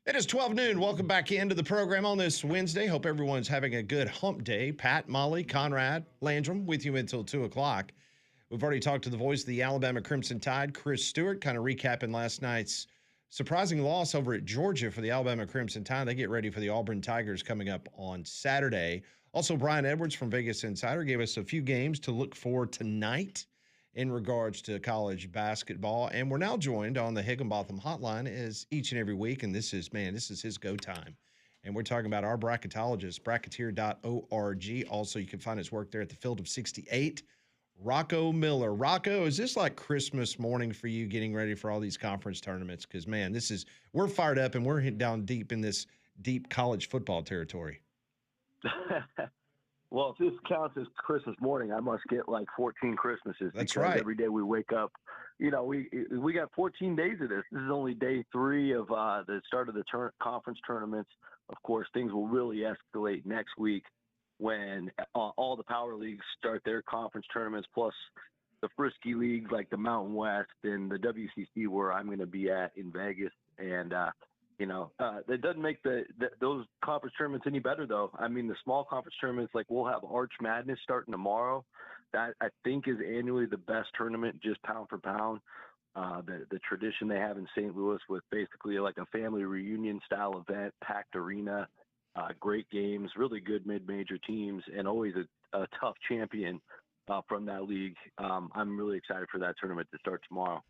It is 12 noon. Welcome back into the program on this Wednesday. Hope everyone's having a good hump day. Pat, Molly, Conrad, Landrum with you until 2 o'clock. We've already talked to the voice of the Alabama Crimson Tide, Chris Stewart, kind of recapping last night's surprising loss over at Georgia for the Alabama Crimson Tide. They get ready for the Auburn Tigers coming up on Saturday. Also, Brian Edwards from Vegas Insider gave us a few games to look for tonight in regards to college basketball. And we're now joined on the Higginbotham hotline as each and every week. And this is his go time. And we're talking about our bracketologist, bracketeer.org. Also, you can find his work there at the Field of 68. Rocco Miller. Rocco, is this like Christmas morning for you getting ready for all these conference tournaments? Because, man, we're fired up and we're hitting down deep in this deep college football territory. Well, if this counts as Christmas morning, I must get like 14 Christmases. That's because right. Every day we wake up, we got 14 days of this. This is only day 3 of the start of the conference tournaments. Of course, things will really escalate next week when all the power leagues start their conference tournaments, plus the frisky leagues like the Mountain West and the WCC, where I'm going to be at in Vegas. And it doesn't make those conference tournaments any better, though. I mean, the small conference tournaments, like we'll have Arch Madness starting tomorrow. That I think is annually the best tournament, just pound for pound. The tradition they have in St. Louis with basically like a family reunion style event, packed arena, great games, really good mid-major teams, and always a tough champion from that league. I'm really excited for that tournament to start tomorrow.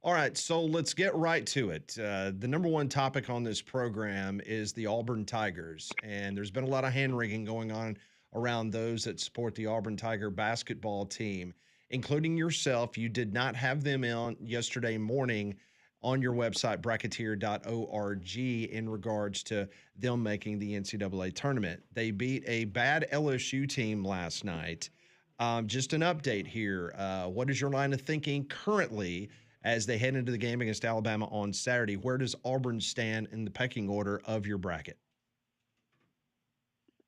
All right, so let's get right to it. The number one topic on this program is the Auburn Tigers, and there's been a lot of hand-wringing going on around those that support the Auburn Tiger basketball team, including yourself. You did not have them on yesterday morning on your website, bracketeer.org, in regards to them making the NCAA tournament. They beat a bad LSU team last night. Just an update here. What is your line of thinking currently as they head into the game against Alabama on Saturday? Where does Auburn stand in the pecking order of your bracket?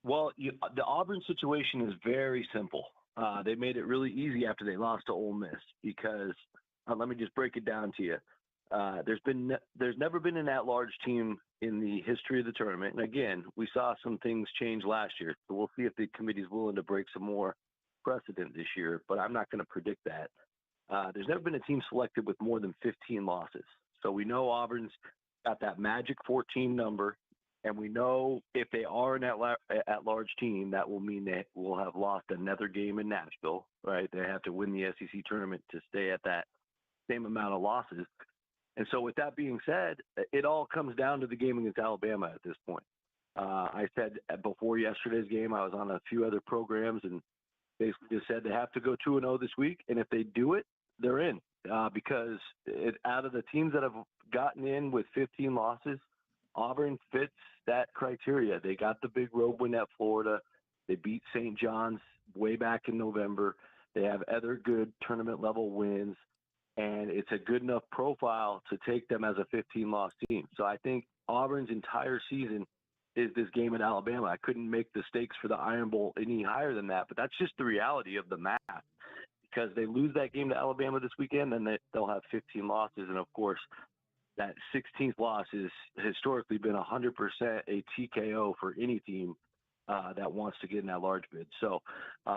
Well, the Auburn situation is very simple. They made it really easy after they lost to Ole Miss because let me just break it down to you. There's never been an at-large team in the history of the tournament. And again, we saw some things change last year, so we'll see if the committee's willing to break some more precedent this year. But I'm not going to predict that. There's never been a team selected with more than 15 losses. So we know Auburn's got that magic 14 number, and we know if they are an at-large team, that will mean they will have lost another game in Nashville, right? They have to win the SEC tournament to stay at that same amount of losses. And so with that being said, it all comes down to the game against Alabama at this point. I said before yesterday's game, I was on a few other programs and basically just said they have to go 2-0 this week. And if they do it, they're in because out of the teams that have gotten in with 15 losses, Auburn fits that criteria. They got the big road win at Florida. They beat St. John's way back in November. They have other good tournament level wins, and it's a good enough profile to take them as a 15-loss team. So I think Auburn's entire season is this game at Alabama. I couldn't make the stakes for the Iron Bowl any higher than that, but that's just the reality of the math. Because they lose that game to Alabama this weekend, then they'll have 15 losses. And, of course, that 16th loss has historically been 100% a TKO for any team that wants to get in that large bid. So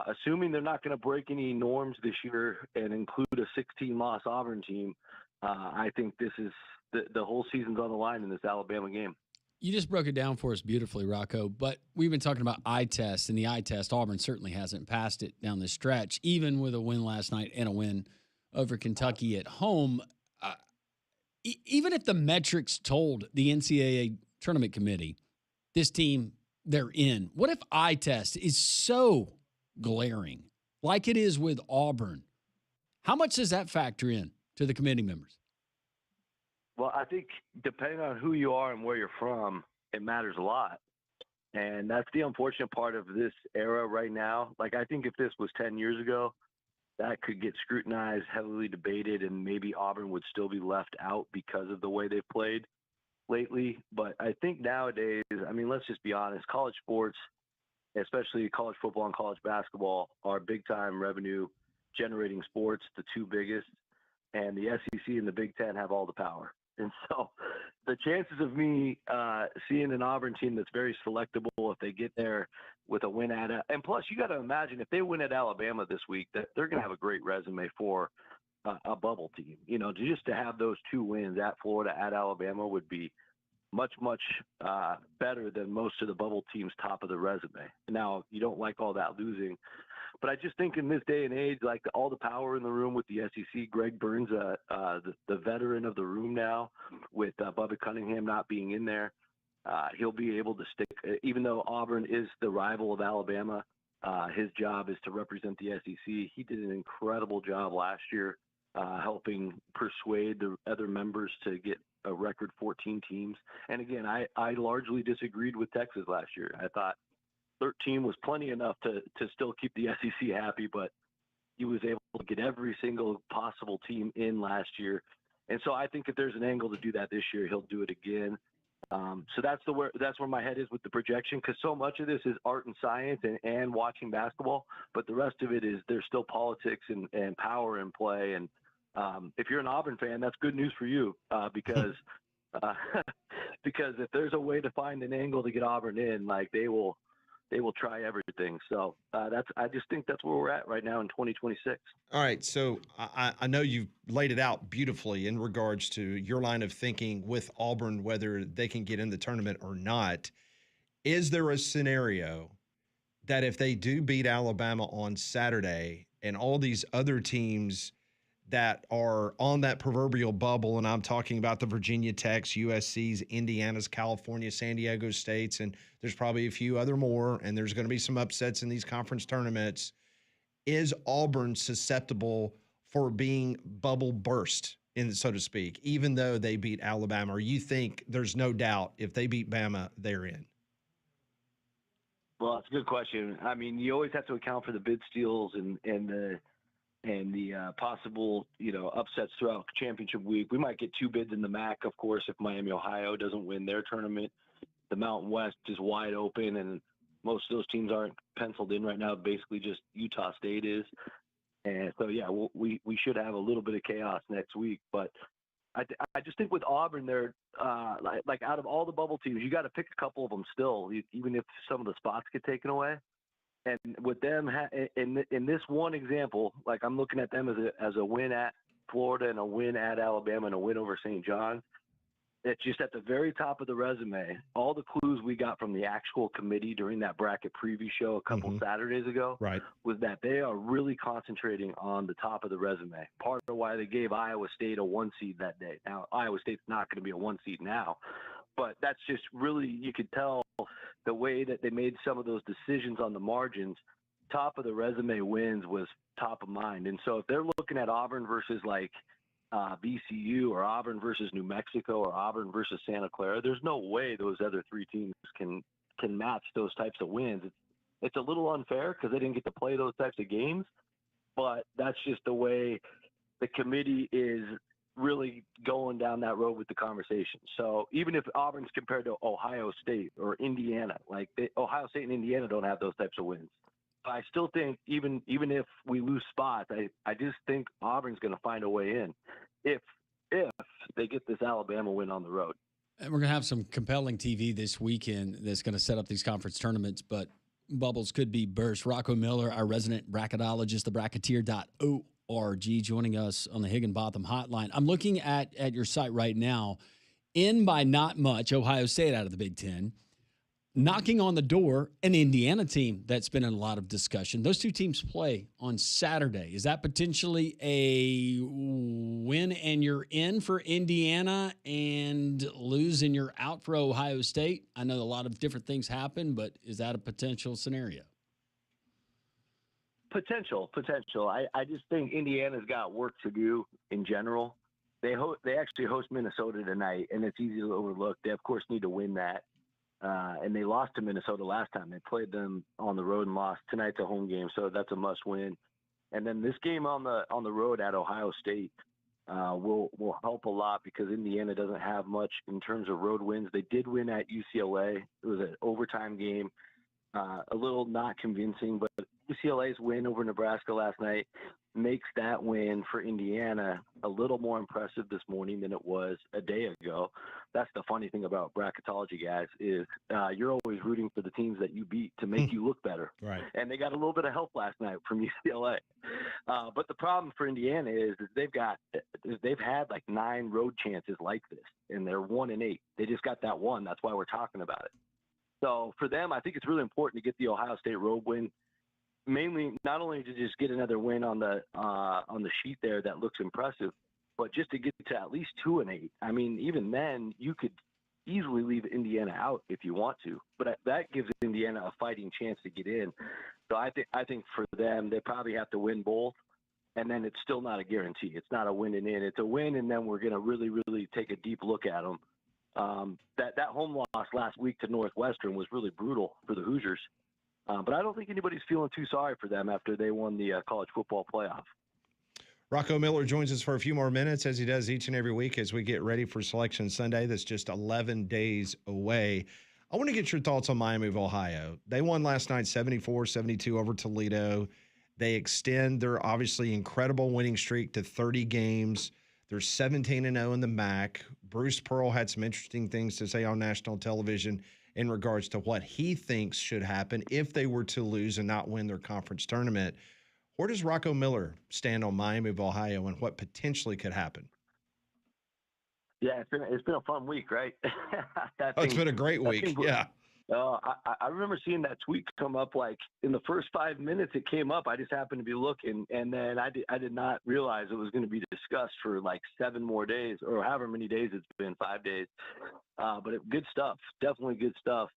assuming they're not going to break any norms this year and include a 16-loss Auburn team, I think this is the whole season's on the line in this Alabama game. You just broke it down for us beautifully, Rocco, but we've been talking about eye test, and the eye test, Auburn certainly hasn't passed it down the stretch, even with a win last night and a win over Kentucky at home. Even if the metrics told the NCAA tournament committee, this team, they're in, what if eye test is so glaring, like it is with Auburn? How much does that factor in to the committee members? Well, I think depending on who you are and where you're from, it matters a lot. And that's the unfortunate part of this era right now. Like, I think if this was 10 years ago, that could get scrutinized, heavily debated, and maybe Auburn would still be left out because of the way they've played lately. But I think nowadays, I mean, let's just be honest, college sports, especially college football and college basketball, are big-time revenue-generating sports, the two biggest. And the SEC and the Big Ten have all the power. And so the chances of me seeing an Auburn team that's very selectable if they get there with a win and plus you got to imagine if they win at Alabama this week, that they're going to have a great resume for a bubble team. Just to have those 2 wins at Florida, at Alabama would be much better than most of the bubble teams' top of the resume. Now, you don't like all that losing, but I just think in this day and age, like all the power in the room with the SEC, Greg Burns, the veteran of the room now, with Bubba Cunningham not being in there, he'll be able to stick. Even though Auburn is the rival of Alabama, his job is to represent the SEC. He did an incredible job last year, helping persuade the other members to get a record 14 teams. And again, I largely disagreed with Texas last year. I thought 13 was plenty enough to still keep the SEC happy, but he was able to get every single possible team in last year. And so I think if there's an angle to do that this year, he'll do it again. So that's where my head is with the projection, because so much of this is art and science and watching basketball, but the rest of it is there's still politics and power in play. And if you're an Auburn fan, that's good news for you, because if there's a way to find an angle to get Auburn in, like they will try everything. So I just think that's where we're at right now in 2026. All right. So I know you've laid it out beautifully in regards to your line of thinking with Auburn, whether they can get in the tournament or not. Is there a scenario that if they do beat Alabama on Saturday and all these other teams that are on that proverbial bubble, and I'm talking about the Virginia Techs, USC's, Indiana's, California, San Diego States, and there's probably a few other more, and there's going to be some upsets in these conference tournaments, is Auburn susceptible for being bubble burst, so to speak, even though they beat Alabama? Or you think there's no doubt if they beat Bama, they're in? Well, that's a good question. I mean, you always have to account for the bid steals and the possible, upsets throughout championship week. We might get 2 bids in the MAC, of course, if Miami, Ohio doesn't win their tournament. The Mountain West is wide open, and most of those teams aren't penciled in right now. Basically, just Utah State is. And so, yeah, we should have a little bit of chaos next week. But I just think with Auburn, they're like out of all the bubble teams, you got to pick a couple of them still, even if some of the spots get taken away. And with them, in this one example, like I'm looking at them as a win at Florida and a win at Alabama and a win over St. John's. It's just at the very top of the resume. All the clues we got from the actual committee during that bracket preview show a couple Saturdays ago was that they are really concentrating on the top of the resume. Part of why they gave Iowa State a 1 seed that day. Now, Iowa State's not going to be a 1 seed now, but that's just really, you could tell the way that they made some of those decisions on the margins. Top of the resume wins was top of mind. And so if they're looking at Auburn versus like VCU or Auburn versus New Mexico or Auburn versus Santa Clara, there's no way those other 3 teams can match those types of wins. It's a little unfair because they didn't get to play those types of games, but that's just the way the committee is really going down that road with the conversation. So even if Auburn's compared to Ohio State or Indiana, like Ohio State and Indiana don't have those types of wins. I still think even if we lose spots, I just think Auburn's going to find a way in if they get this Alabama win on the road. And we're going to have some compelling TV this weekend that's going to set up these conference tournaments, but bubbles could be burst. Rocco Miller, our resident bracketologist, thebracketeer.org, joining us on the Higginbotham hotline. I'm looking at your site right now. In by not much, Ohio State out of the Big Ten. Knocking on the door, an Indiana team that's been in a lot of discussion. Those 2 teams play on Saturday. Is that potentially a win and you're in for Indiana and lose and you're out for Ohio State? I know a lot of different things happen, but is that a potential scenario? Potential. I just think Indiana's got work to do in general. They actually host Minnesota tonight, and it's easy to overlook. They, of course, need to win that. And they lost to Minnesota last time. They played them on the road and lost. Tonight's a home game, so that's a must win. And then this game on the road at Ohio State will help a lot because Indiana doesn't have much in terms of road wins. They did win at UCLA. It was an overtime game, a little not convincing, but UCLA's win over Nebraska last night makes that win for Indiana a little more impressive this morning than it was a day ago. That's the funny thing about bracketology, guys, is you're always rooting for the teams that you beat to make you look better. Right. And they got a little bit of help last night from UCLA. But the problem for Indiana is they've had like 9 road chances like this, and they're 1-8. They just got that one. That's why we're talking about it. So for them, I think it's really important to get the Ohio State road win. Mainly, not only to just get another win on the sheet there that looks impressive, but just to get to at least 2-8. I mean, even then, you could easily leave Indiana out if you want to, but that gives Indiana a fighting chance to get in. So I think for them, they probably have to win both, and then it's still not a guarantee. It's not a win and in. It's a win, and then we're going to really, really take a deep look at them. That home loss last week to Northwestern was really brutal for the Hoosiers. But I don't think anybody's feeling too sorry for them after they won the college football playoff. Rocco Miller joins us for a few more minutes, as he does each and every week as we get ready for Selection Sunday. That's just 11 days away. I want to get your thoughts on Miami of Ohio. They won last night 74-72 over Toledo. They extend their obviously incredible winning streak to 30 games. They're 17-0 in the MAC. Bruce Pearl had some interesting things to say on national television in regards to what he thinks should happen if they were to lose and not win their conference tournament. Where does Rocco Miller stand on Miami of Ohio and what potentially could happen? Yeah, it's been a fun week, right? It's been a great week. Yeah. I remember seeing that tweet come up like in the first 5 minutes it came up. I just happened to be looking, and then I did not realize it was going to be discussed for like 7 more days or however many days it's been, 5 days. But good stuff, definitely good stuff.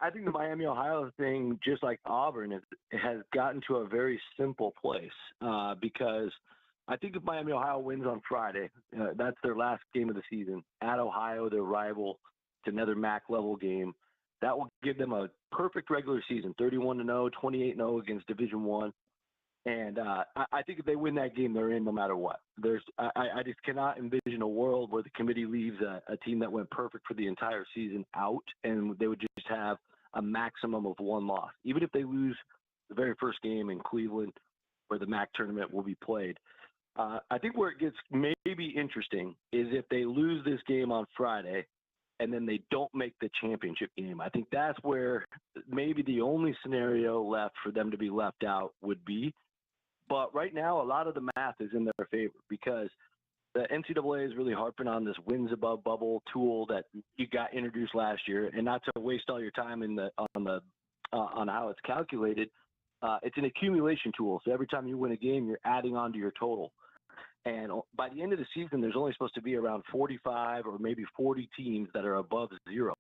I think the Miami, Ohio thing, just like Auburn, has gotten to a very simple place because I think if Miami, Ohio wins on Friday, that's their last game of the season at Ohio, their rival, to another MAC level game. That will give them a perfect regular season, 31-0, 28-0 against Division I. And I think if they win that game, they're in no matter what. I just cannot envision a world where the committee leaves a team that went perfect for the entire season out, and they would just have a maximum of 1 loss. Even if they lose the very first game in Cleveland where the MAC tournament will be played. I think where it gets maybe interesting is if they lose this game on Friday and then they don't make the championship game. I think that's where maybe the only scenario left for them to be left out would be. But right now, a lot of the math is in their favor because the NCAA is really harping on this wins above bubble tool that you got introduced last year. And not to waste all your time on how it's calculated, it's an accumulation tool. So every time you win a game, you're adding on to your total. And by the end of the season, there's only supposed to be around 45 or maybe 40 teams that are above 0.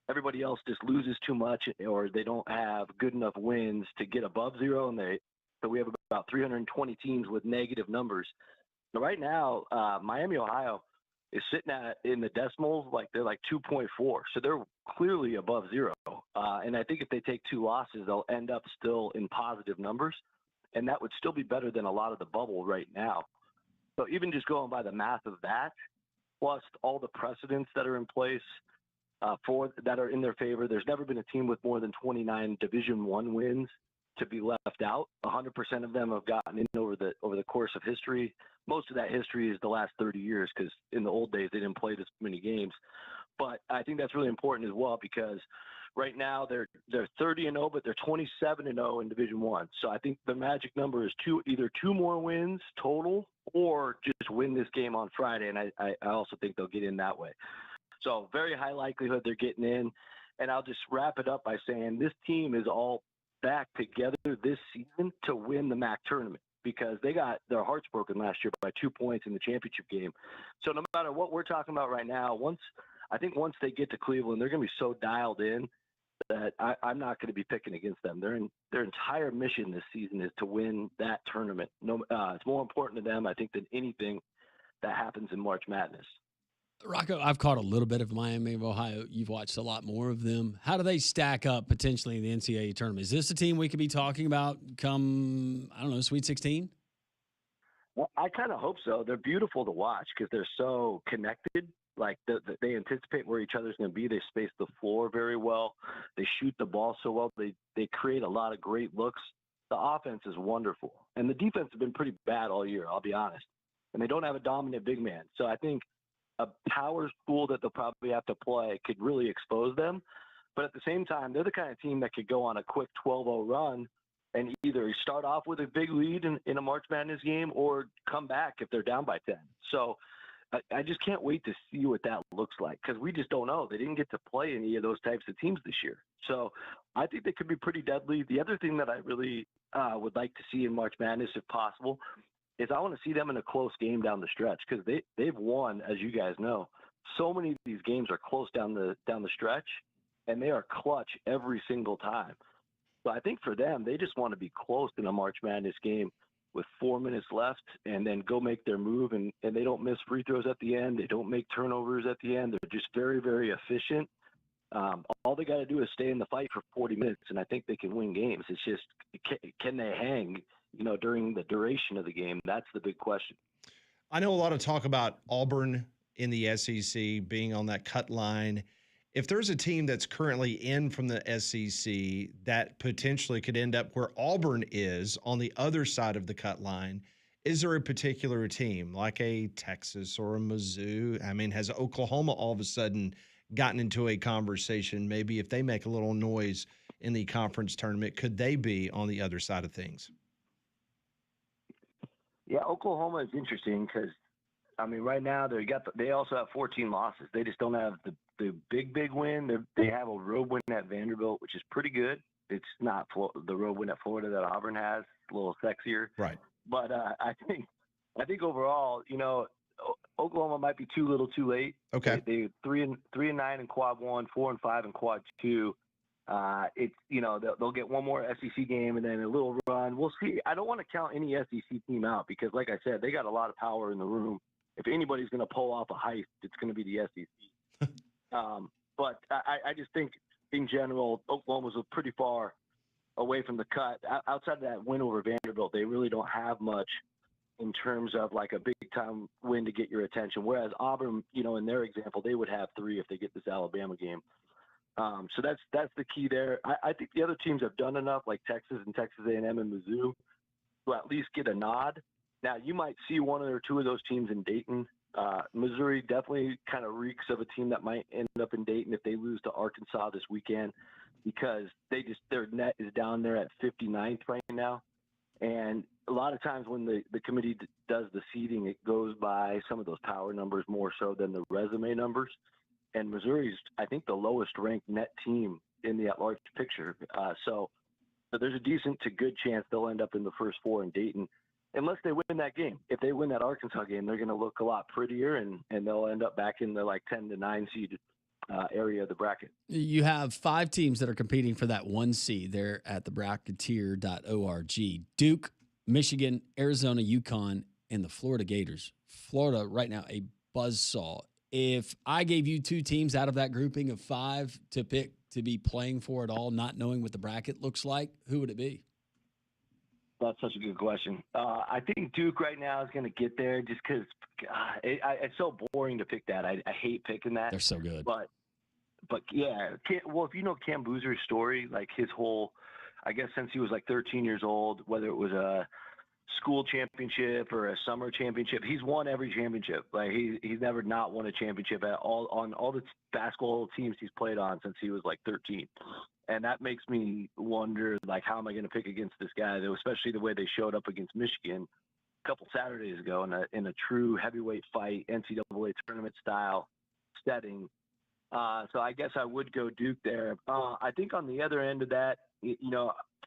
Everybody else just loses too much or they don't have good enough wins to get above 0. So we have about 320 teams with negative numbers. So right now, Miami, Ohio is sitting in the decimals, like they're like 2.4. So they're clearly above 0. And I think if they take 2 losses, they'll end up still in positive numbers. And that would still be better than a lot of the bubble right now. So even just going by the math of that, plus all the precedents that are in place that are in their favor, there's never been a team with more than 29 Division I wins to be left out. 100% of them have gotten in over the course of history. Most of that history is the last 30 years because in the old days they didn't play this many games. But I think that's really important as well because right now they're 30-0, but they're 27-0 in Division I. So I think the magic number is either 2 more wins total or just win this game on Friday. And I also think they'll get in that way. So very high likelihood they're getting in. And I'll just wrap it up by saying this team is all back together this season to win the MAC tournament because they got their hearts broken last year by 2 points in the championship game. So no matter what we're talking about right now, once they get to Cleveland, they're going to be so dialed in that I'm not going to be picking against them. Their entire mission this season is to win that tournament. It's more important to them, I think, than anything that happens in March Madness. Rocco, I've caught a little bit of Miami of Ohio. You've watched a lot more of them. How do they stack up potentially in the NCAA tournament? Is this a team we could be talking about come, Sweet 16? Well, I kind of hope so. They're beautiful to watch because they're so connected. Like they anticipate where each other's going to be. They space the floor very well. They shoot the ball so well. They create a lot of great looks. the offense is wonderful. And the defense has been pretty bad all year, I'll be honest. And they don't have a dominant big man. So I think a power school that they'll probably have to play could really expose them. But at the same time, they're the kind of team that could go on a quick 12-0 run and either start off with a big lead in a March Madness game or come back if they're down by 10. So I just can't wait to see what that looks like because we just don't know. They didn't get to play any of those types of teams this year. So I think they could be pretty deadly. The other thing that I really would like to see in March Madness, if possible, is I want to see them in a close game down the stretch because they've won, as you guys know. So many of these games are close down the stretch, and they are clutch every single time. So I think for them, they just want to be close in a March Madness game with 4 minutes left and then go make their move. And they don't miss free throws at the end. They don't make turnovers at the end. They're just very, very efficient. All they got to do is stay in the fight for 40 minutes, and I think they can win games. It's just, can they hang, during the duration of the game? That's the big question. I know a lot of talk about Auburn in the SEC being on that cut line. If there's a team that's currently in from the SEC that potentially could end up where Auburn is on the other side of the cut line, is there a particular team like a Texas or a Mizzou? I mean, has Oklahoma all of a sudden gotten into a conversation? Maybe if they make a little noise in the conference tournament, could they be on the other side of things? Yeah, Oklahoma is interesting because, I mean, right now they also have 14 losses. They just don't have the big win. They have a road win at Vanderbilt, which is pretty good. It's not the road win at Florida that Auburn has. It's a little sexier. Right. But I think overall, Oklahoma might be too little, too late. Okay. They 3-9 in quad 1, 4-5 in quad 2. It's they'll get one more SEC game and then a little run. We'll see. I don't want to count any SEC team out because, like I said, they got a lot of power in the room. If anybody's going to pull off a heist, it's going to be the SEC. But I just think, in general, Oklahoma's pretty far away from the cut. Outside of that win over Vanderbilt, they really don't have much in terms of like a big-time win to get your attention. Whereas Auburn, in their example, they would have 3 if they get this Alabama game. So that's the key there. I think the other teams have done enough, like Texas and Texas A&M and Mizzou, to at least get a nod. Now, you might see 1 or 2 of those teams in Dayton. Missouri definitely kind of reeks of a team that might end up in Dayton if they lose to Arkansas this weekend because their net is down there at 59th right now. And a lot of times when the committee does the seeding, it goes by some of those power numbers more so than the resume numbers. And Missouri's, I think, the lowest ranked net team in the at-large picture. So there's a decent to good chance they'll end up in the first 4 in Dayton, unless they win that game. If they win that Arkansas game, they're going to look a lot prettier, and they'll end up back in the 10 to 9 seed area of the bracket. You have 5 teams that are competing for that 1 seed there at the bracketeer.org. Duke, Michigan, Arizona, UConn, and the Florida Gators. Florida right now a buzzsaw. If I gave you 2 teams out of that grouping of 5 to pick to be playing for it all, not knowing what the bracket looks like, who would it be? That's such a good question. I think Duke right now is going to get there just because it's so boring to pick that. I hate picking that. They're so good. But yeah, if you know Cam Boozer's story, like his whole, I guess since he was 13 years old, whether it was a school championship or a summer championship, he's won every championship. Like he's never not won a championship at all on all the basketball teams he's played on since he was 13. And that makes me wonder, how am I going to pick against this guy, especially the way they showed up against Michigan a couple Saturdays ago in a true heavyweight fight, NCAA tournament style setting. So I guess I would go Duke there. I think on the other end of that,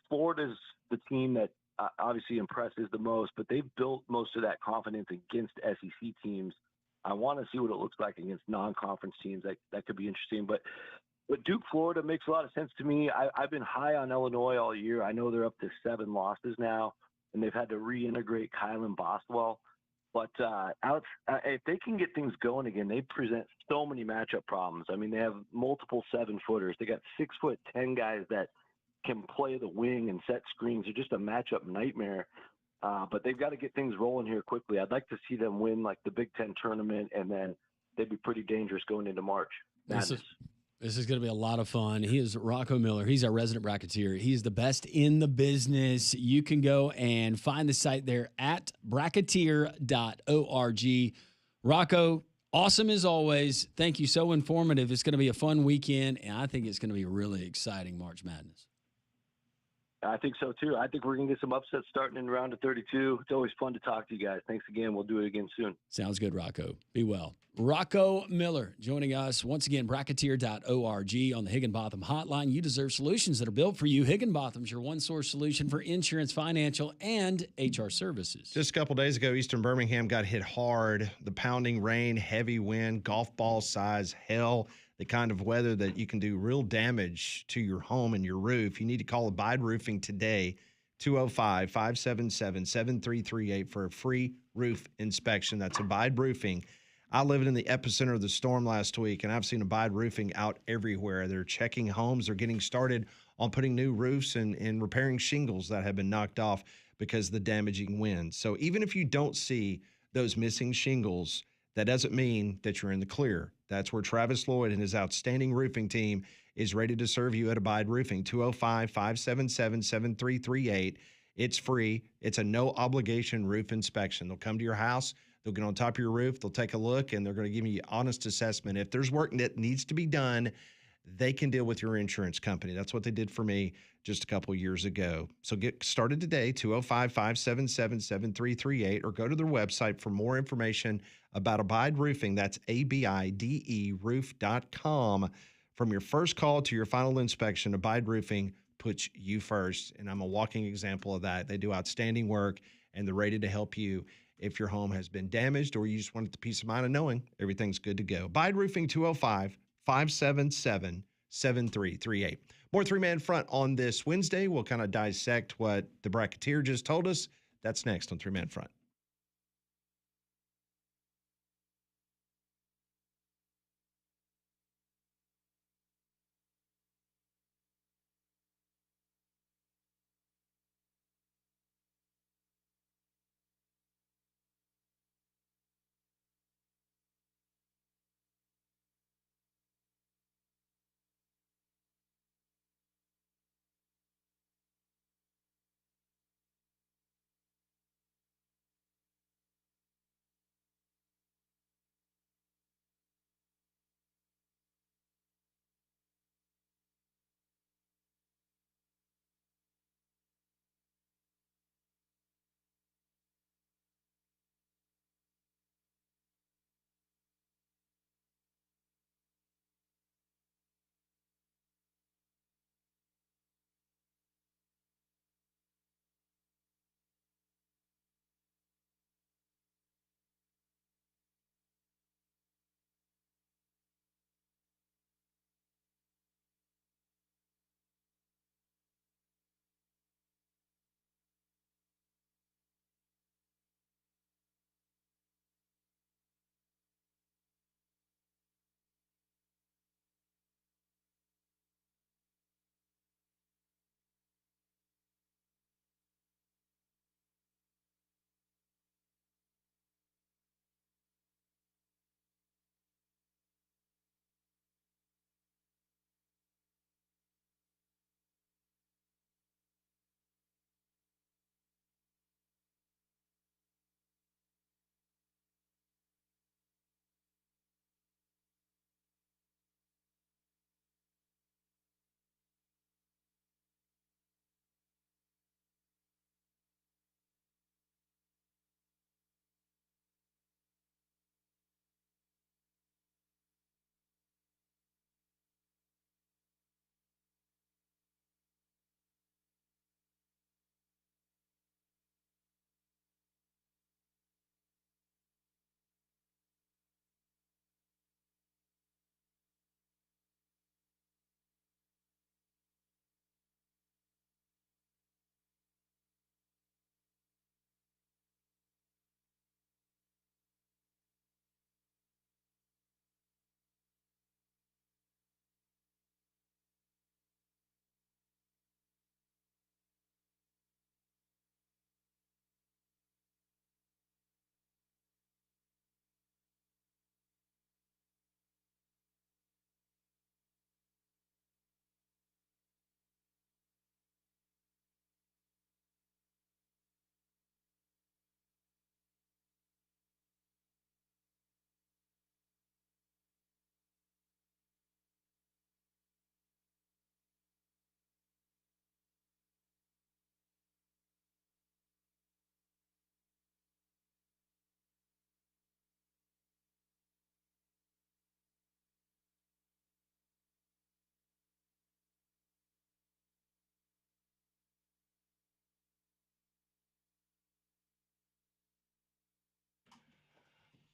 Florida's the team that obviously impresses the most, but they've built most of that confidence against SEC teams. I want to see what it looks like against non-conference teams. That could be interesting. But Duke, Florida makes a lot of sense to me. I've been high on Illinois all year. I know they're up to 7 losses now, and they've had to reintegrate Kylan Boswell. But if they can get things going again, they present so many matchup problems. I mean, they have multiple 7-footers. They got 6'10" guys that can play the wing and set screens. They're just a matchup nightmare. But they've got to get things rolling here quickly. I'd like to see them win the Big Ten tournament, and then they'd be pretty dangerous going into March. This is going to be a lot of fun. He is Rocco Miller. He's our resident bracketeer. He's the best in the business. You can go and find the site there at bracketeer.org. Rocco, awesome as always. Thank you. So informative. It's going to be a fun weekend, and I think it's going to be a really exciting March Madness. I think so too. I think we're going to get some upsets starting in round of 32. It's always fun to talk to you guys. Thanks again. We'll do it again soon. Sounds good, Rocco. Be well. Rocco Miller joining us once again, bracketeer.org on the Higginbotham hotline. You deserve solutions that are built for you. Higginbotham's your one-source solution for insurance, financial, and HR services. Just a couple days ago, Eastern Birmingham got hit hard. The pounding rain, heavy wind, golf ball size hail, the kind of weather that you can do real damage to your home and your roof. You need to call Abide Roofing today, 205-577-7338 for a free roof inspection. That's Abide Roofing. I lived in the epicenter of the storm last week, and I've seen Abide Roofing out everywhere. They're checking homes. They're getting started on putting new roofs and repairing shingles that have been knocked off because of the damaging wind. So even if you don't see those missing shingles, that doesn't mean that you're in the clear. That's where Travis Lloyd and his outstanding roofing team is ready to serve you at Abide Roofing, 205-577-7338. It's free. It's a no-obligation roof inspection. They'll come to your house. They'll get on top of your roof. They'll take a look, and they're going to give you an honest assessment. If there's work that needs to be done, they can deal with your insurance company. That's what they did for me just a couple years ago. So get started today, 205-577-7338, or go to their website for more information about Abide Roofing. That's ABIDE roof.com. From your first call to your final inspection, Abide Roofing puts you first, and I'm a walking example of that. They do outstanding work, and they're ready to help you if your home has been damaged or you just want the peace of mind of knowing everything's good to go. Abide Roofing, 205-577-7338. More three-man front on this Wednesday. We'll kind of dissect what the bracketeer just told us. That's next on Three-Man Front.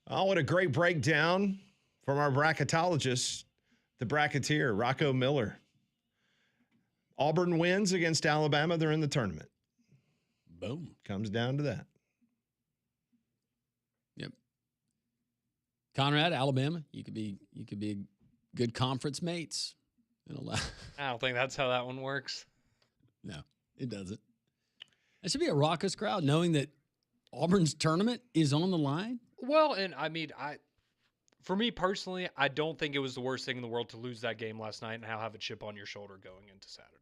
Oh, what a great breakdown from our bracketologist, the bracketeer, Rocco Miller. Auburn wins against Alabama. They're in the tournament. Boom. Comes down to that. Yep. Conrad, Alabama, you could be good conference mates. I don't think that's how that one works. No, it doesn't. It should be a raucous crowd knowing that Auburn's tournament is on the line. Well, and I mean, for me personally, I don't think it was the worst thing in the world to lose that game last night and have a chip on your shoulder going into Saturday.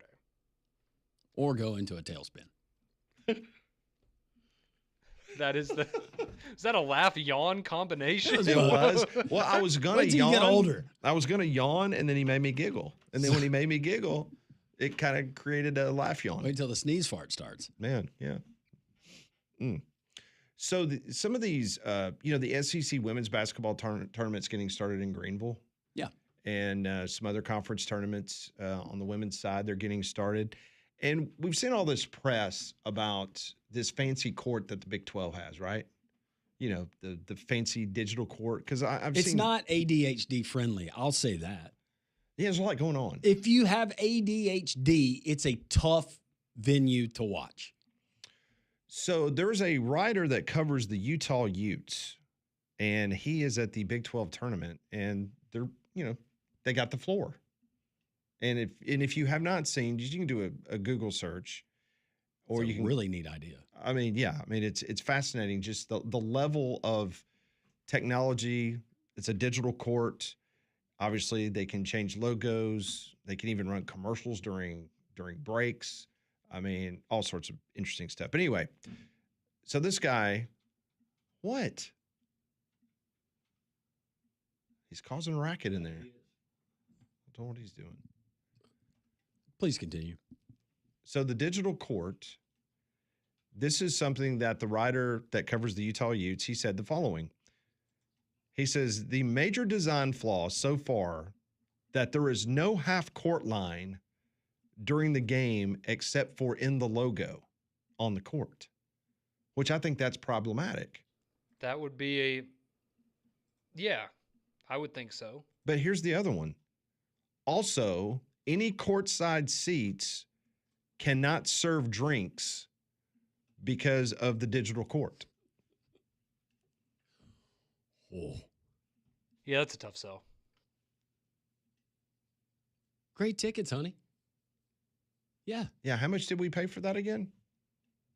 Or go into a tailspin. Is that a laugh yawn combination? It was. Well, I was gonna Wait till yawn. you get older. I was gonna yawn, and then he made me giggle. And then when he made me giggle, it kind of created a laugh yawn. Wait till the sneeze fart starts. Man, yeah. So some of these, the SEC women's basketball tournaments getting started in Greenville. Yeah. And some other conference tournaments on the women's side, they're getting started. And we've seen all this press about this fancy court that the Big 12 has, right? You know, the fancy digital court. Because I've seen. It's not ADHD friendly. I'll say that. Yeah, there's a lot going on. If you have ADHD, it's a tough venue to watch. So there's a writer that covers the Utah Utes, and he is at the Big 12 tournament, and they got the floor. And if you have not seen, you can do a Google search, or It's you a can really neat idea. I mean, yeah, it's fascinating. Just the level of technology. It's a digital court. Obviously, they can change logos. They can even run commercials during breaks. I mean, all sorts of interesting stuff. But anyway, so this guy, what? He's causing a racket in there. I don't know what he's doing. Please continue. So the digital court, this is something that the writer that covers the Utah Utes, he said the following. He says, the major design flaw so far that there is no half court line during the game except for in the logo on the court, which I think that's problematic. That would be I would think so. But here's the other one. Also, any courtside seats cannot serve drinks because of the digital court. Oh. Yeah, that's a tough sell. Great tickets, honey. Yeah. Yeah, how much did we pay for that again?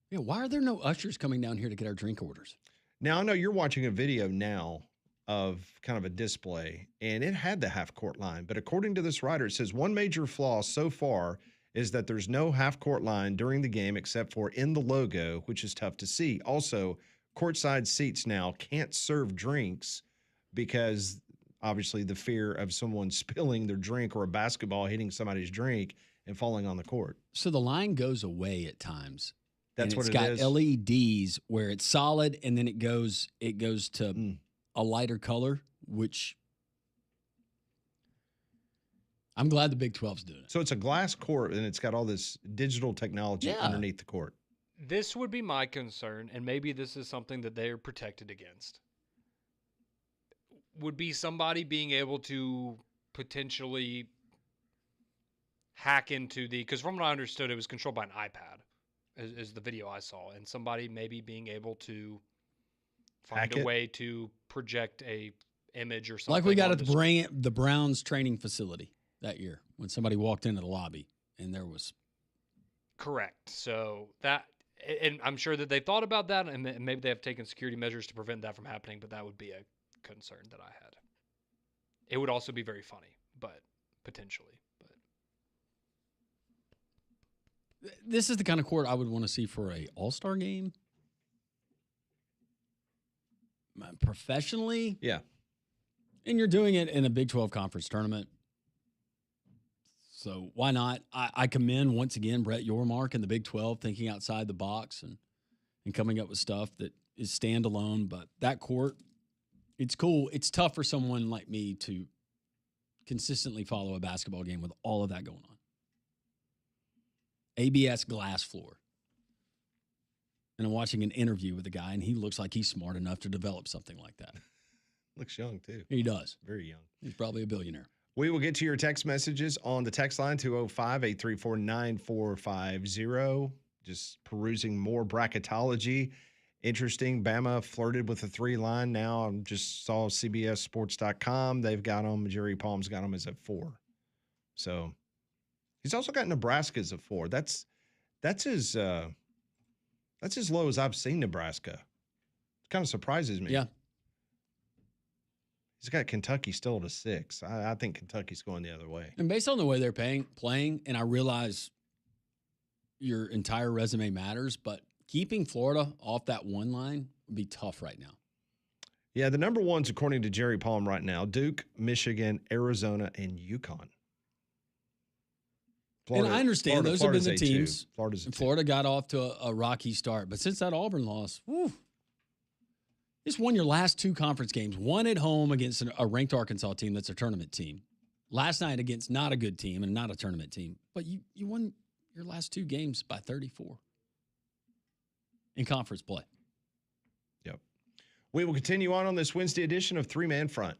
Yeah, why are there no ushers coming down here to get our drink orders? Now, I know you're watching a video now of kind of a display, and it had the half-court line. But according to this writer, it says one major flaw so far is that there's no half-court line during the game except for in the logo, which is tough to see. Also, courtside seats now can't serve drinks because, obviously, the fear of someone spilling their drink or a basketball hitting somebody's drink and falling on the court. So the line goes away at times. That's what it is. is. It's got LEDs where it's solid, and then it goes to a lighter color, which I'm glad the Big 12's doing it. So it's a glass court, and it's got all this digital technology underneath the court. This would be my concern, and maybe this is something that they are protected against, would be somebody being able to potentially hack into because from what I understood, it was controlled by an iPad, is the video I saw, and somebody maybe being able to find a way to project a image or something. Like we got at the Browns training facility that year when somebody walked into the lobby and there was. Correct. So that, and I'm sure that they thought about that, and maybe they have taken security measures to prevent that from happening, but that would be a concern that I had. It would also be very funny, but potentially. This is the kind of court I would want to see for a all-star game. Professionally. Yeah. And you're doing it in a Big 12 conference tournament. So why not? I commend, once again, Brett Yormark and the Big 12 thinking outside the box and coming up with stuff that is standalone. But that court, it's cool. It's tough for someone like me to consistently follow a basketball game with all of that going on. ABS glass floor. And I'm watching an interview with a guy, and he looks like he's smart enough to develop something like that. Looks young, too. He does. Very young. He's probably a billionaire. We will get to your text messages on the text line 205-834-9450. Just perusing more bracketology. Interesting. Bama flirted with the 3 line. Now I just saw CBSSports.com. They've got him. Jerry Palm's got him as a 4. So he's also got Nebraska as a 4. That's as low as I've seen Nebraska. It kind of surprises me. Yeah. He's got Kentucky still at a 6. I think Kentucky's going the other way. And based on the way they're playing, and I realize your entire resume matters, but keeping Florida off that 1 line would be tough right now. Yeah, the number ones, according to Jerry Palm right now, Duke, Michigan, Arizona, and UConn. And I understand those have been the teams. Florida got off to a rocky start, but since that Auburn loss, just won your last 2 conference games. One at home against a ranked Arkansas team that's a tournament team. Last night against not a good team and not a tournament team. But you won your last 2 games by 34 in conference play. Yep. We will continue on this Wednesday edition of 3-Man Front.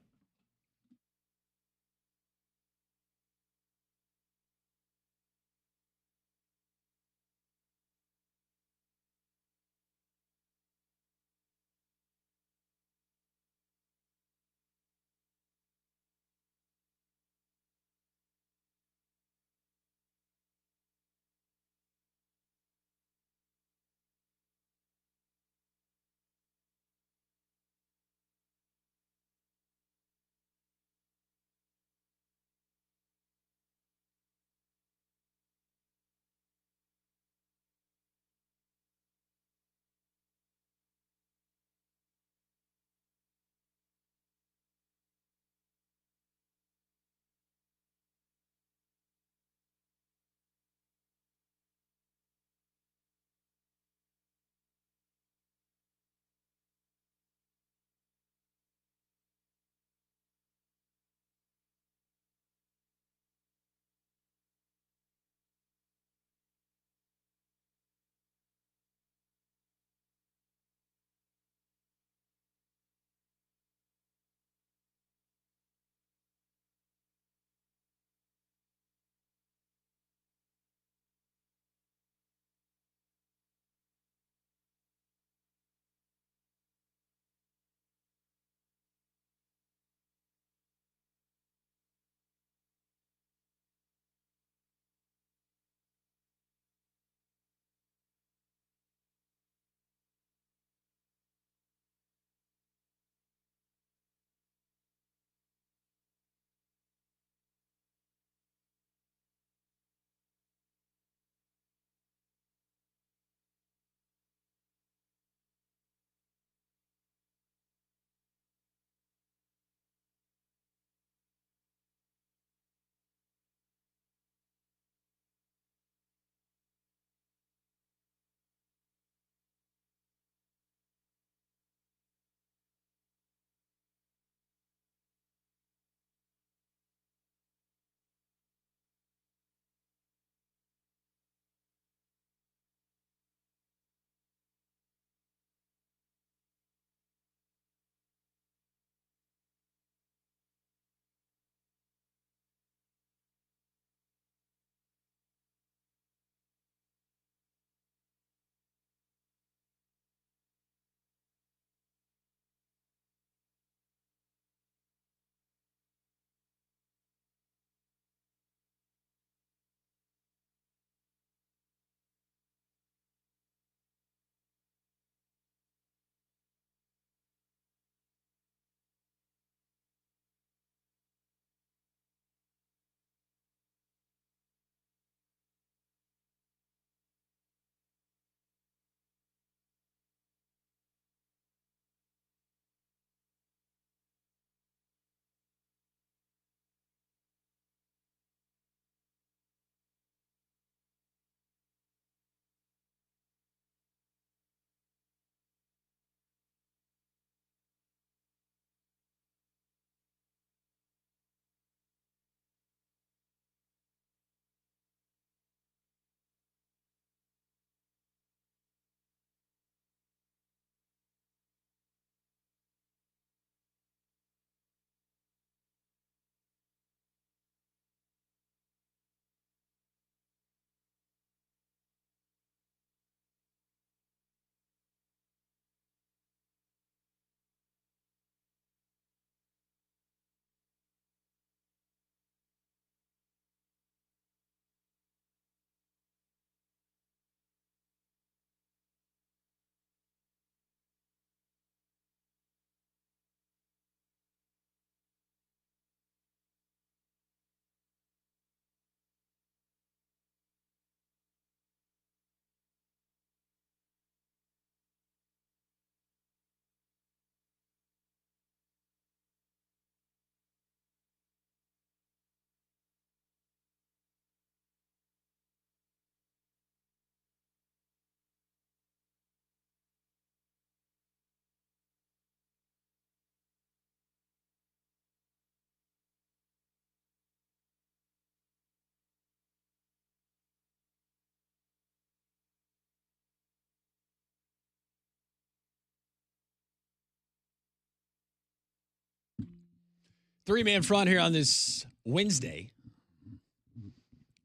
Three-man front here on this Wednesday.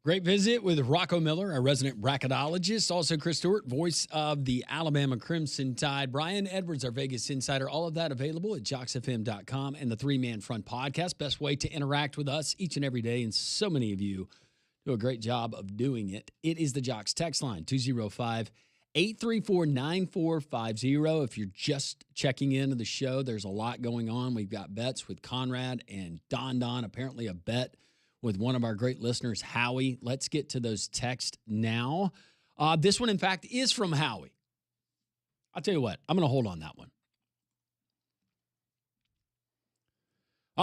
Great visit with Rocco Miller, our resident bracketologist. Also, Chris Stewart, voice of the Alabama Crimson Tide. Brian Edwards, our Vegas insider. All of that available at jocksfm.com and the Three-Man Front podcast. Best way to interact with us each and every day, and so many of you do a great job of doing it. It is the Jocks text line, 205-834-9450. If you're just checking into the show, there's a lot going on. We've got bets with Conrad and Don, apparently a bet with one of our great listeners, Howie. Let's get to those texts now. This one, in fact, is from Howie. I'll tell you what, I'm going to hold on that one.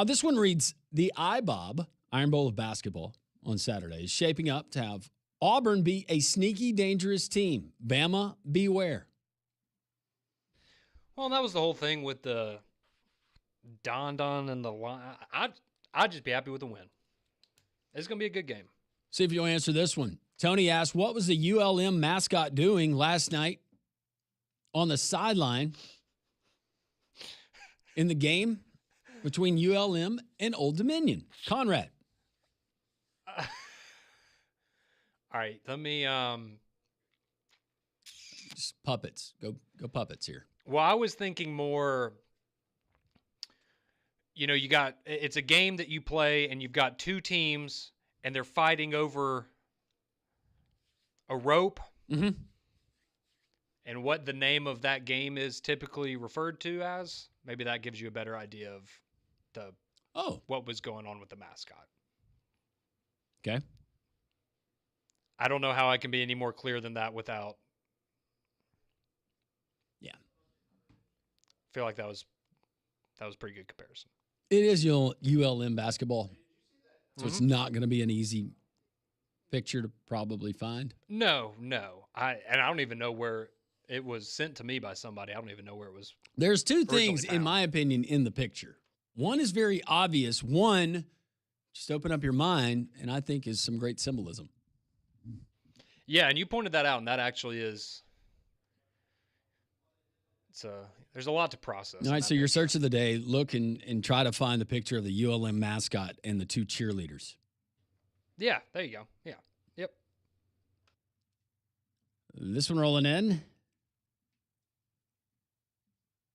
This one reads, the IBOB, Iron Bowl of Basketball, on Saturday is shaping up to have Auburn be a sneaky, dangerous team. Bama, beware. Well, that was the whole thing with the Don and the line. I'd just be happy with a win. It's going to be a good game. See if you'll answer this one. Tony asked, what was the ULM mascot doing last night on the sideline in the game between ULM and Old Dominion? Conrad. All right, let me just puppets. Go puppets here. Well, I was thinking more, it's a game that you play and you've got two teams and they're fighting over a rope. Mm-hmm. And what the name of that game is typically referred to as. Maybe that gives you a better idea of what was going on with the mascot. Okay. I don't know how I can be any more clear than that without. Yeah. I feel like that was a pretty good comparison. It is ULM basketball, so it's not going to be an easy picture to probably find. No. I don't even know where it was sent to me by somebody. I don't even know where it was. There's two things, in my opinion, in the picture. One is very obvious. One, just open up your mind, and I think is some great symbolism. Yeah, and you pointed that out, and that actually is. There's a lot to process. All right, so your search of the day, look and try to find the picture of the ULM mascot and the two cheerleaders. Yeah, there you go. Yeah, yep. This one rolling in.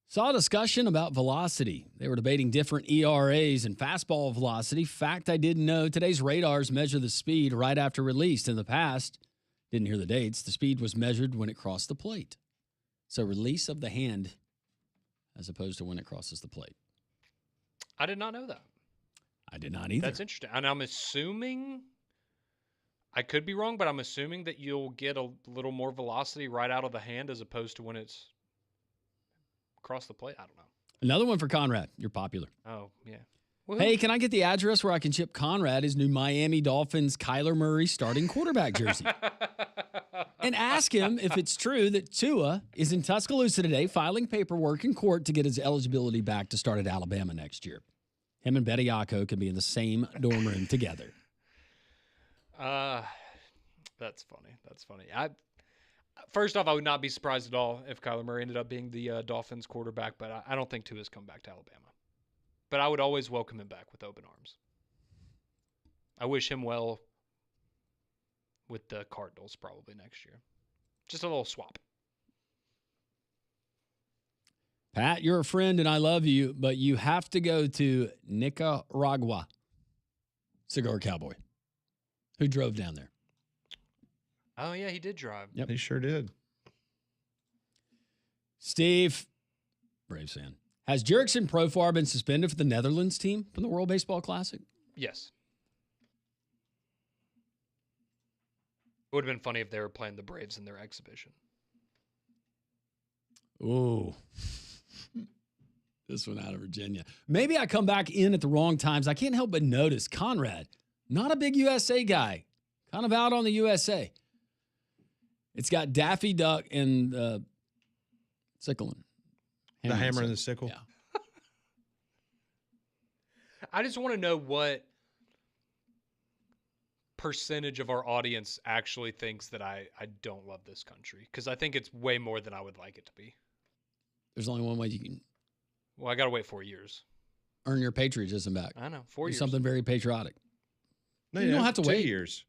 Saw a discussion about velocity. They were debating different ERAs and fastball velocity. Fact I didn't know, today's radars measure the speed right after release. In the past, didn't hear the dates, the speed was measured when it crossed the plate. So release of the hand as opposed to when it crosses the plate. I did not know that. I did not either. That's interesting. And I'm assuming, I could be wrong, but I'm assuming that you'll get a little more velocity right out of the hand as opposed to when it's across the plate. I don't know. Another one for Conrad. You're popular. Oh, yeah. Woo-hoo. Hey, can I get the address where I can ship Conrad his new Miami Dolphins Kyler Murray starting quarterback jersey? And ask him if it's true that Tua is in Tuscaloosa today filing paperwork in court to get his eligibility back to start at Alabama next year. Him and Betty Yako can be in the same dorm room together. That's funny. First off, I would not be surprised at all if Kyler Murray ended up being the Dolphins quarterback, but I don't think Tua's come back to Alabama. But I would always welcome him back with open arms. I wish him well with the Cardinals probably next year. Just a little swap. Pat, you're a friend and I love you, but you have to go to Nicaragua. Cigar Cowboy, who drove down there. Oh, yeah, he did drive. Yep. He sure did. Steve, Braves fan. Has Jurickson Profar been suspended for the Netherlands team from the World Baseball Classic? Yes. It would have been funny if they were playing the Braves in their exhibition. Ooh. This one out of Virginia. Maybe I come back in at the wrong times. I can't help but notice Conrad, not a big USA guy, kind of out on the USA. It's got Daffy Duck and sickle. The hammer and the sickle. Yeah. I just want to know what percentage of our audience actually thinks that I don't love this country, because I think it's way more than I would like it to be. There's only one way you can. Well, I got to wait 4 years. earn your patriotism back. I know. 4 Do years. something very patriotic. No, You don't have to 2 wait. years.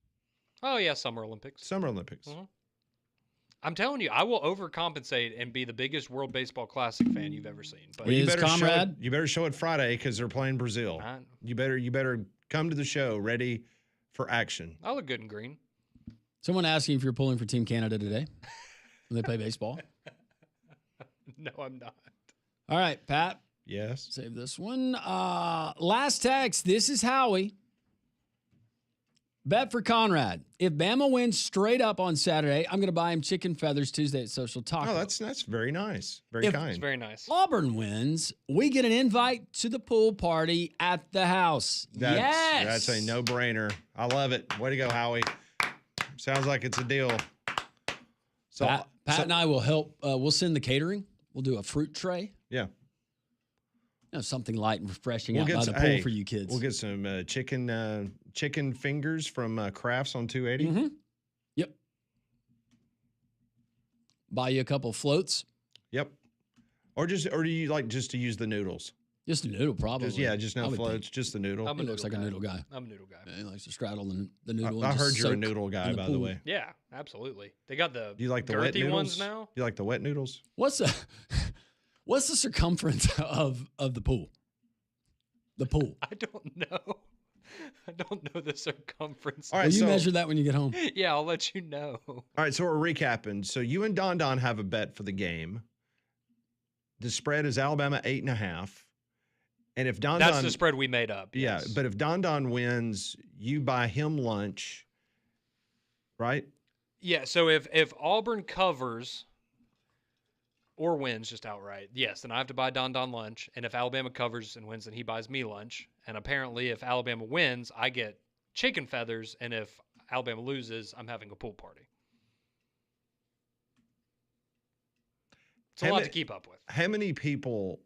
Oh, yeah, Summer Olympics. Summer Olympics. Mhm. I'm telling you, I will overcompensate and be the biggest World Baseball Classic fan you've ever seen. But Well, You Is better show it, Conrad? you better show it Friday because they're playing Brazil. I, You better come to the show ready for action. I look good in green. Someone asking if you're pulling for Team Canada today when they play baseball. No, I'm not. All right, Pat, Yes. save this one. Last text. This is Howie. Bet for Conrad. If Bama wins straight up on Saturday, I'm going to buy him chicken feathers Tuesday at Social Taco. Oh, that's very nice. Very If- kind. It's very nice. Auburn wins, we get an invite to the pool party at the house. Yes. That's a no-brainer. I love it. Way to go, Howie. Sounds like it's a deal. So, Pat and I will help. We'll send the catering. We'll do a fruit tray. yeah, Something light and refreshing We'll out get by some- the pool hey, for you kids. we'll get some chicken fingers from Crafts on 280. Mhm. Yep. Buy you a couple floats. Yep. Or do you like just to use the noodles? Just a noodle, probably. Just I no would think. floats, just the noodle. I'm He looks like a noodle guy. I'm a noodle guy. Yeah, he likes to straddle the noodle. I and heard just you're a soak noodle guy, in the by the pool. way. Yeah, absolutely. They got the Do you like the wet girthy noodles? ones now. You like the wet noodles? What's the what's the circumference of the pool? The pool. I don't know. I don't know the circumference. All right, Will you so measure that when you get home? Yeah, I'll let you know. all right, so we're recapping. So you and Don have a bet for the game. The spread is Alabama 8.5. And if That's the spread we made up. yeah, Yes. but if Don wins, you buy him lunch, right? Yeah, so if Auburn covers or wins just outright, yes, then I have to buy Don lunch. And if Alabama covers and wins, then he buys me lunch. And apparently, if Alabama wins, I get chicken feathers. And if Alabama loses, I'm having a pool party. It's a How lot ma- to keep up with. How many people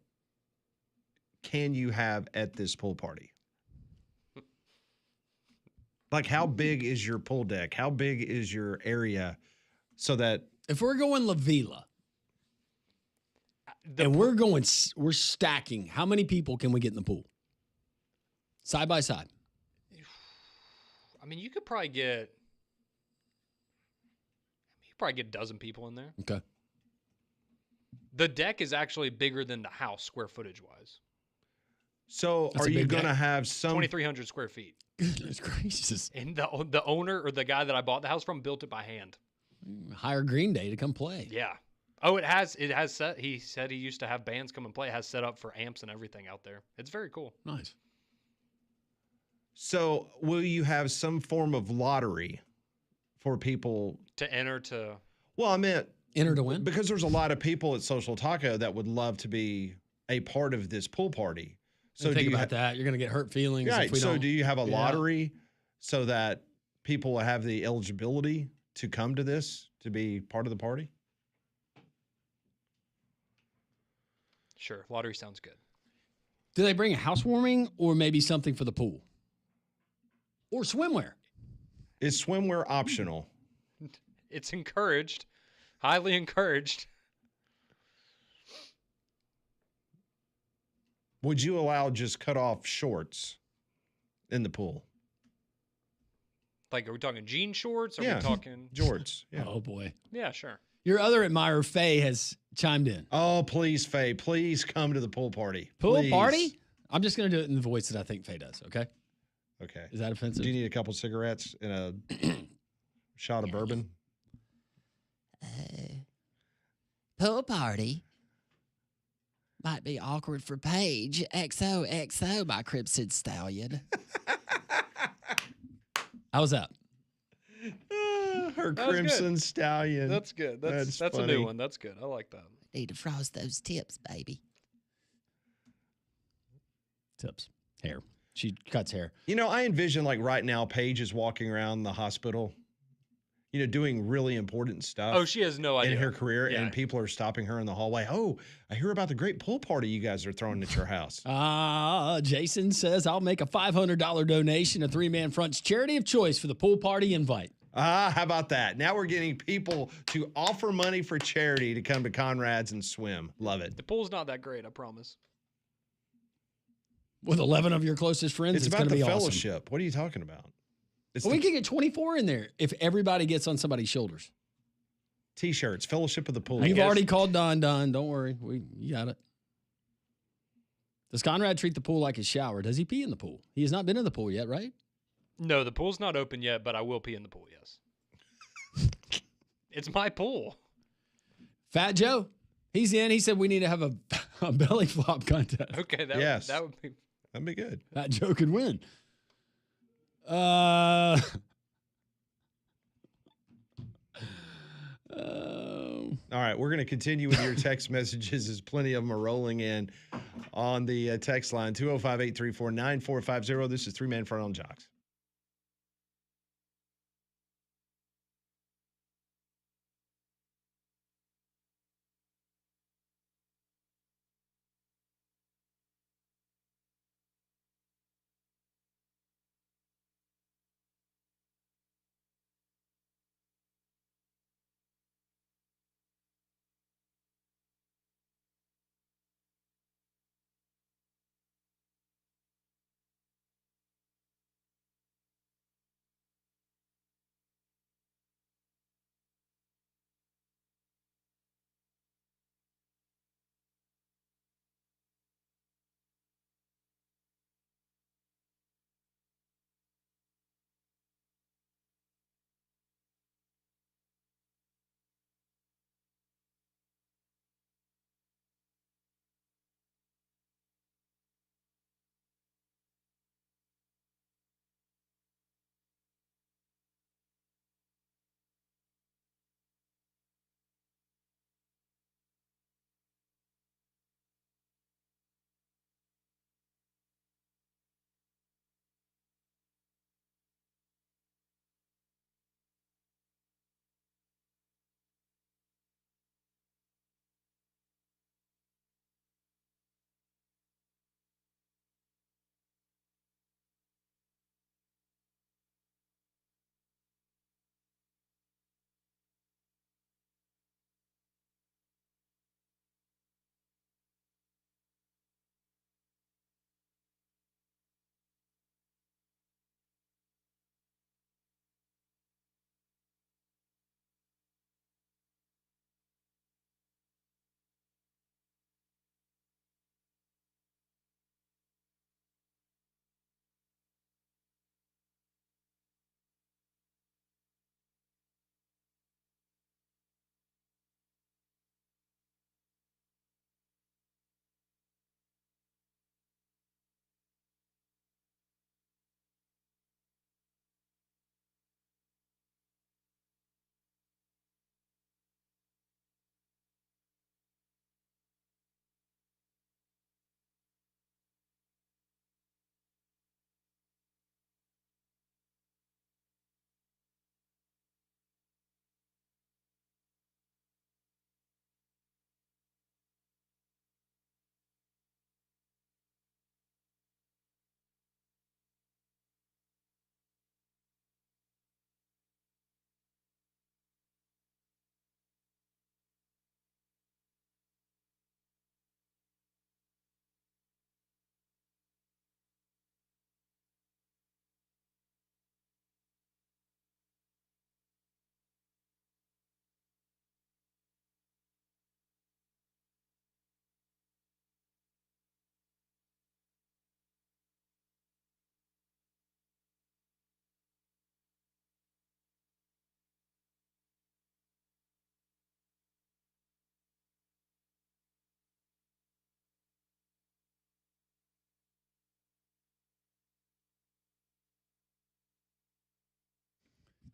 can you have at this pool party? Like, how big is your pool deck? How big is your area so that If we're going La Vila The and we're stacking, how many people can we get in the pool? Side by side. I mean, you could probably get a dozen people in there. Okay. The deck is actually bigger than the house square footage wise. So That's are a you big going to deck. have some 2,300 square feet. Goodness gracious. And the owner or the guy that I bought the house from built it by hand. Hire Green Day to come play. Yeah. Oh, it has set. He said he used to have bands come and play. It has set up for amps and everything out there. It's very cool. Nice. So will you have some form of lottery for people? To enter to Well, I meant Enter to win. because there's a lot of people at Social Taco that would love to be a part of this pool party. So So think do you about that. You're going to get hurt feelings. Right. If we So don't. do you have a Yeah. lottery so that people will have the eligibility to come to this to be part of the party? sure, lottery sounds good. Do they bring a housewarming or maybe something for the pool? Or swimwear? Is swimwear optional? It's encouraged, highly encouraged. Would you allow just cut off shorts in the pool? Like, are we talking jean shorts? Are Yeah. we talking Jorts. Yeah. Oh, boy. Yeah, sure. Your other admirer, Faye, has chimed in. Oh, please, Faye, please come to the pool party. Pool Please. party? I'm just going to do it in the voice that I think Faye does, okay? Okay. Is that offensive? Do you need a couple cigarettes and a shot of bourbon? Pool party might be awkward for Paige. XOXO, my Crimson Stallion. How was that? Her That was good. Crimson Stallion. That's good. That's That's a funny. new one. That's good. I like that. Need to frost those tips, baby. Tips. Hair. She cuts hair. You know, I envision like right now, Paige is walking around the hospital, you know, doing really important stuff. Oh, she has no idea. in her career, Yeah. and people are stopping her in the hallway. Oh, I hear about the great pool party you guys are throwing at your house. Jason says, I'll make a $500 donation, a three-man front's charity of choice for the pool party invite. How about that? Now we're getting people to offer money for charity to come to Conrad's and swim. Love it. The pool's not that great, I promise. With 11 of your closest friends, It's it's about going to the be awesome. fellowship. What are you talking about? It's Well, we the could get 24 in there if everybody gets on somebody's shoulders. T-shirts, Fellowship of the Pool. You've guess- already called Don. Don't worry. You got it. Does Conrad treat the pool like his shower? Does he pee in the pool? He has not been in the pool yet, right? No, the pool's not open yet, but I will pee in the pool, yes. It's my pool. Fat Joe, he's in. He said we need to have a belly flop contest. Okay, Yes. that would be. That'd be good. Fat Joe could win. All right, we're going to continue with your text messages as plenty of them are rolling in on the text line 205-834-9450. This is Three Man Front on Jocks.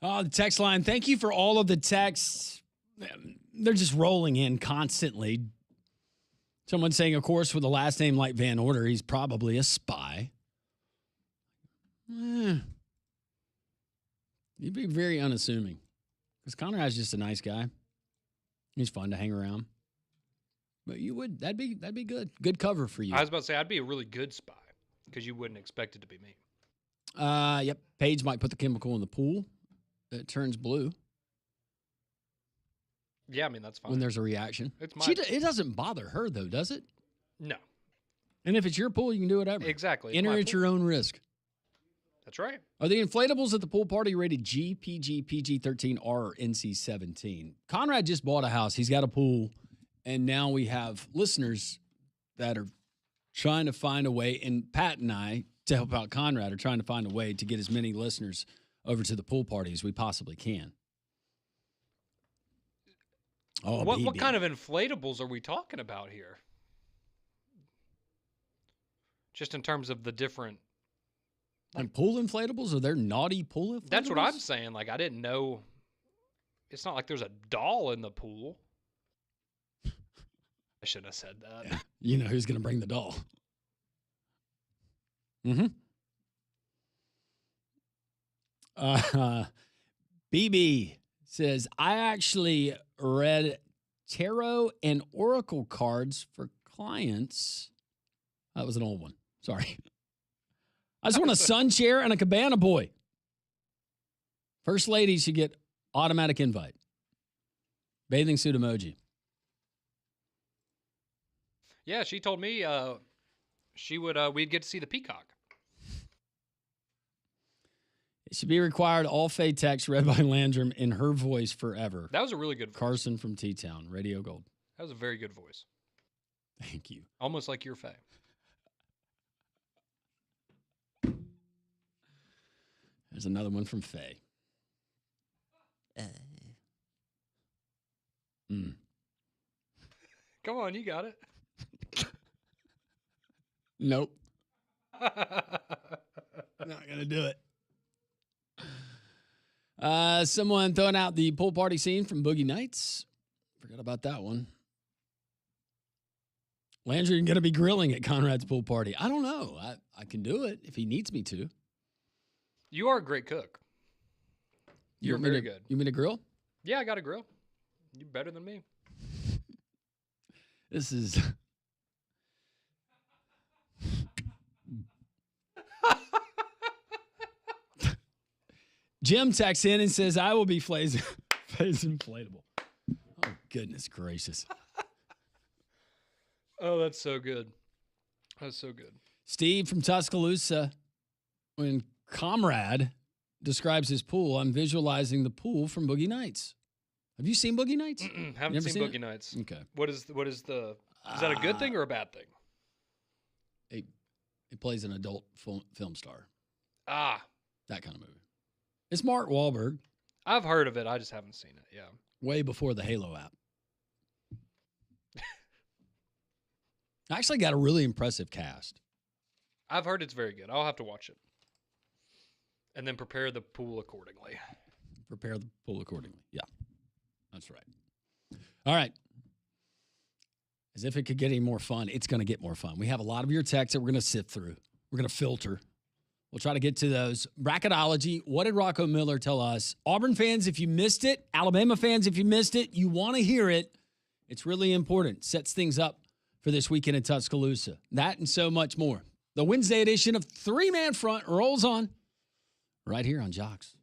The text line. Thank you for all of the texts. They're just rolling in constantly. Someone saying, of course, with a last name like Van Order, he's probably a spy. You'd be very unassuming. Because Conrad's just a nice guy. He's fun to hang around. But you would, that'd be good. Good cover for you. I was about to say, I'd be a really good spy because you wouldn't expect it to be me. Yep. Paige might put the chemical in the pool. It turns blue Yeah, I mean, that's fine. when there's a reaction. It's my It doesn't bother her, though, does it? No. And if it's your pool, you can do whatever. Exactly. It's Enter my at your own risk. That's right. Are the inflatables at the pool party rated G, PG, PG-13, or NC-17? Conrad just bought a house. He's got a pool. And now we have listeners that are trying to find a way. And Pat and I, to help out Conrad, are trying to find a way to get as many listeners over to the pool party as we possibly can. Oh, What kind of inflatables are we talking about here? Just in terms of the different. And pool inflatables? Are there naughty pool inflatables? That's what I'm saying. Like, I didn't know. It's not like there's a doll in the pool. I shouldn't have said that. Yeah. You know who's going to bring the doll. Mm-hmm. BB says, I actually read tarot and oracle cards for clients. That was an old one. Sorry. I just want a sun chair and a cabana boy. First lady should get automatic invite. Bathing suit emoji. Yeah, she told me we'd get to see the peacock. It should be required all Faye text read by Landrum in her voice forever. That was a really good voice. Carson from T-Town, Radio Gold. That was a very good voice. Thank you. Almost like your Faye. There's another one from Faye. Come on, you got it. Nope. Not going to do it. Someone throwing out the pool party scene from Boogie Nights. Forgot about that one. Landry going to be grilling at Conrad's pool party. I don't know. I can do it if he needs me to. You are a great cook. You're very good. You mean to grill? Yeah, I got a grill. You're better than me. This is... Jim texts in and says, I will be Faye's inflatable. Oh, goodness gracious. Oh, that's so good. That's so good. Steve from Tuscaloosa, when Conrad describes his pool, I'm visualizing the pool from Boogie Nights. Have you seen Boogie Nights? Haven't seen Boogie Nights. Okay. Is that a good thing or a bad thing? He plays an adult film star. Ah. That kind of movie. It's Mark Wahlberg. I've heard of it. I just haven't seen it. Yeah. Way before the Halo app. Actually got a really impressive cast. I've heard it's very good. I'll have to watch it. And then prepare the pool accordingly. Prepare the pool accordingly. Yeah. That's right. All right. As if it could get any more fun, it's going to get more fun. We have a lot of your texts that we're going to sift through. We're going to filter. We'll try to get to those. Bracketology. What did Rocco Miller tell us? Auburn fans, if you missed it, Alabama fans, if you missed it, you want to hear it. It's really important. Sets things up for this weekend in Tuscaloosa. That and so much more. The Wednesday edition of Three Man Front rolls on right here on Jocks.